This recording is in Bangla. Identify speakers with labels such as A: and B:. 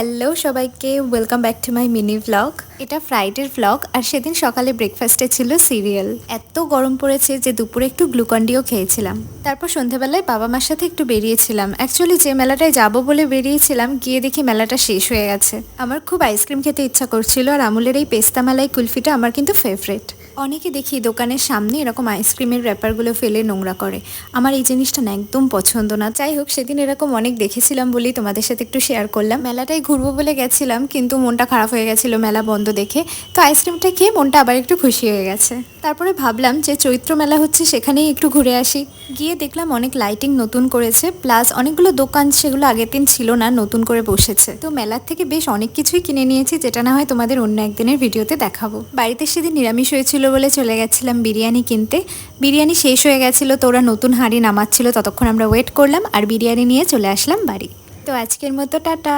A: হ্যালো সবাইকে, welcome back to my mini vlog. এটা ফ্রাইডের ভ্লগ আর সেদিন সকালে ব্রেকফাস্টে ছিল সিরিয়াল। এত গরম পড়েছে যে দুপুরে একটু গ্লুকন্ডিও খেয়েছিলাম। তারপর সন্ধেবেলায় বাবা মার সাথে একটু বেরিয়েছিলাম। অ্যাকচুয়ালি যে মেলাটায় যাব বলে বেরিয়েছিলাম, গিয়ে দেখি মেলাটা শেষ হয়ে গেছে। আমার খুব আইসক্রিম খেতে ইচ্ছা করছিল আর আমুলের এই পেস্তা মালাই কুলফিটা আমার কিন্তু ফেভারিট। অনেকে দেখি দোকানের সামনে এরকম আইসক্রিমের র্যাপারগুলো ফেলে নোংরা করে। আমার এই জিনিসটা না একদম পছন্দ না। যাই হোক, সেদিন এরকম অনেক দেখেছিলাম বলেই তোমাদের সাথে একটু শেয়ার করলাম। মেলাটায় ঘুরবো বলে গেছিলাম, কিন্তু মনটা খারাপ হয়ে গেছিলো মেলা বন্ধ দেখে। তো আইসক্রিমটা খেয়ে মনটা আবার একটু খুশি হয়ে গেছে। তারপরে ভাবলাম যে চৈত্র মেলা হচ্ছে, সেখানেই একটু ঘুরে আসি। গিয়ে দেখলাম অনেক লাইটিং নতুন করেছে, প্লাস অনেকগুলো দোকান সেগুলো আগের দিন ছিল না, নতুন করে বসেছে। তো মেলার থেকে বেশ অনেক কিছুই কিনে নিয়েছি, যেটা না হয় তোমাদের অন্য একদিনের ভিডিওতে দেখাবো। বাড়িতে সেদিন নিরামিষ হয়েছিল বলে চলে গেছিলাম বিরিয়ানি কিনতে। বিরিয়ানি শেষ হয়ে গেছিলো, তো ওরা নতুন হাঁড়ি নামাচ্ছিল, ততক্ষণ আমরা ওয়েট করলাম আর বিরিয়ানি নিয়ে চলে আসলাম বাড়ি। তো আজকের মতো টাটা।